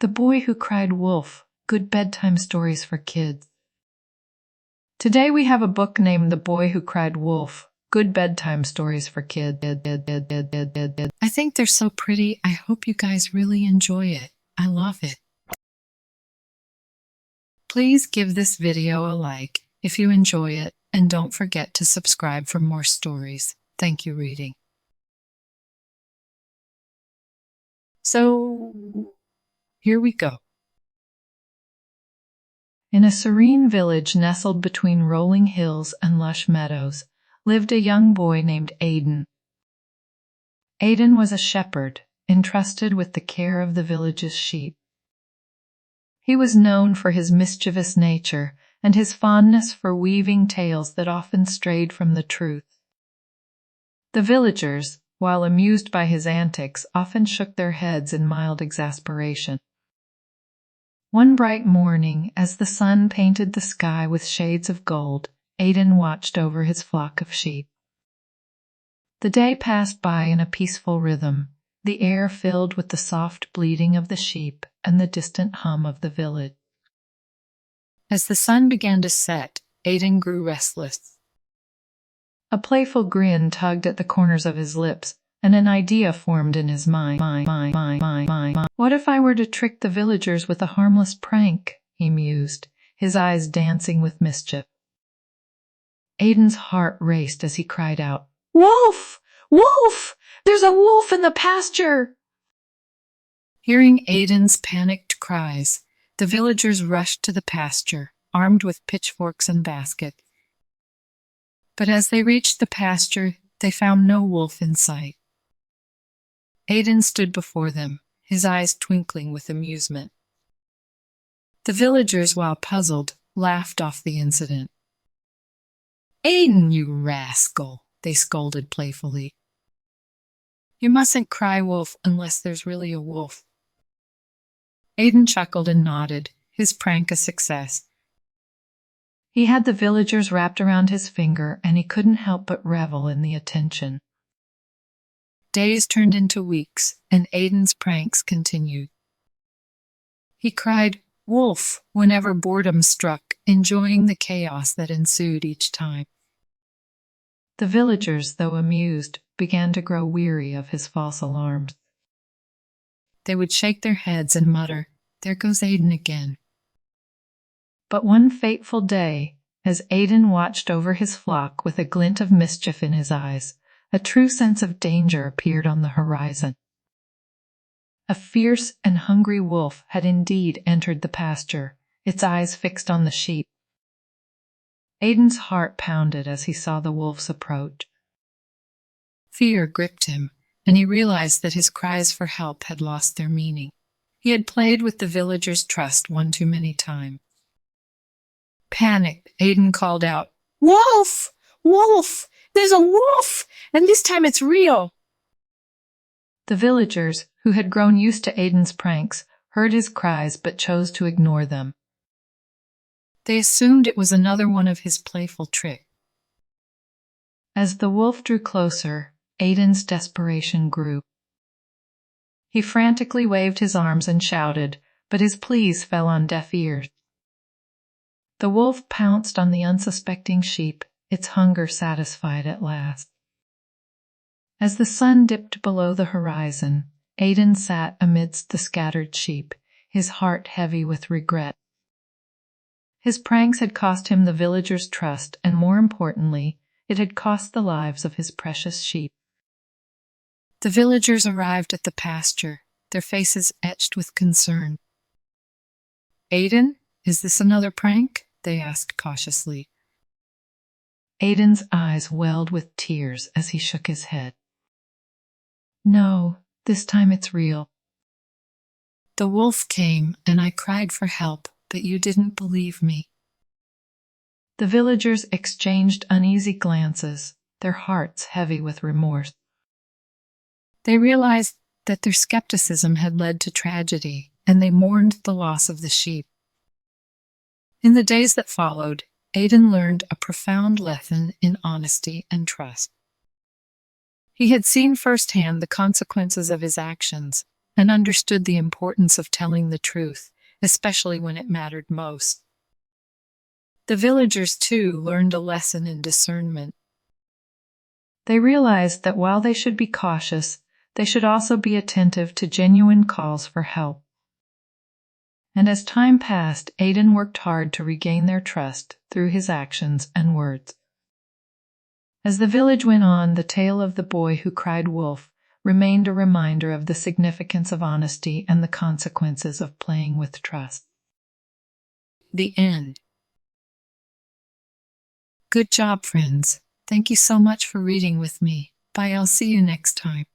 The Boy Who Cried Wolf, Good Bedtime Stories for Kids. Today we have a book named The Boy Who Cried Wolf, Good Bedtime Stories for Kids. I think they're so pretty. I hope you guys really enjoy it. I love it. Please give this video a like if you enjoy it, and don't forget to subscribe for more stories. Thank you, reading. So, here we go. In a serene village nestled between rolling hills and lush meadows, lived a young boy named Aiden. Aiden was a shepherd, entrusted with the care of the village's sheep. He was known for his mischievous nature and his fondness for weaving tales that often strayed from the truth. The villagers, while amused by his antics, often shook their heads in mild exasperation. One bright morning, as the sun painted the sky with shades of gold, Aiden watched over his flock of sheep. The day passed by in a peaceful rhythm, the air filled with the soft bleating of the sheep and the distant hum of the village. As the sun began to set, Aiden grew restless. A playful grin tugged at the corners of his lips, and an idea formed in his mind. What if I were to trick the villagers with a harmless prank? He mused, his eyes dancing with mischief. Aiden's heart raced as he cried out, "Wolf! Wolf! There's a wolf in the pasture!" Hearing Aiden's panicked cries, the villagers rushed to the pasture, armed with pitchforks and baskets. But as they reached the pasture, they found no wolf in sight. Aiden stood before them, his eyes twinkling with amusement. The villagers, while puzzled, laughed off the incident. "Aiden, you rascal," they scolded playfully. "You mustn't cry wolf unless there's really a wolf." Aiden chuckled and nodded, his prank a success. He had the villagers wrapped around his finger, and he couldn't help but revel in the attention. Days turned into weeks, and Aiden's pranks continued. He cried wolf whenever boredom struck, enjoying the chaos that ensued each time. The villagers, though amused, began to grow weary of his false alarms. They would shake their heads and mutter, "There goes Aiden again." But one fateful day, as Aiden watched over his flock with a glint of mischief in his eyes, a true sense of danger appeared on the horizon. A fierce and hungry wolf had indeed entered the pasture, its eyes fixed on the sheep. Aiden's heart pounded as he saw the wolf's approach. Fear gripped him, and he realized that his cries for help had lost their meaning. He had played with the villagers' trust one too many times. Panicked, Aiden called out, "Wolf! Wolf! There's a wolf! And this time it's real!" The villagers, who had grown used to Aiden's pranks, heard his cries but chose to ignore them. They assumed it was another one of his playful tricks. As the wolf drew closer, Aiden's desperation grew. He frantically waved his arms and shouted, but his pleas fell on deaf ears. The wolf pounced on the unsuspecting sheep, its hunger satisfied at last. As the sun dipped below the horizon, Aiden sat amidst the scattered sheep, his heart heavy with regret. His pranks had cost him the villagers' trust, and more importantly, it had cost the lives of his precious sheep. The villagers arrived at the pasture, their faces etched with concern. "Aiden, is this another prank?" they asked cautiously. Aiden's eyes welled with tears as he shook his head. "No, this time it's real. The wolf came, and I cried for help, but you didn't believe me." The villagers exchanged uneasy glances, their hearts heavy with remorse. They realized that their skepticism had led to tragedy, and they mourned the loss of the sheep. In the days that followed, Aiden learned a profound lesson in honesty and trust. He had seen firsthand the consequences of his actions, and understood the importance of telling the truth, especially when it mattered most. The villagers, too, learned a lesson in discernment. They realized that while they should be cautious, they should also be attentive to genuine calls for help. And as time passed, Aiden worked hard to regain their trust through his actions and words. As the village went on, the tale of the boy who cried wolf remained a reminder of the significance of honesty and the consequences of playing with trust. The end. Good job, friends. Thank you so much for reading with me. Bye, I'll see you next time.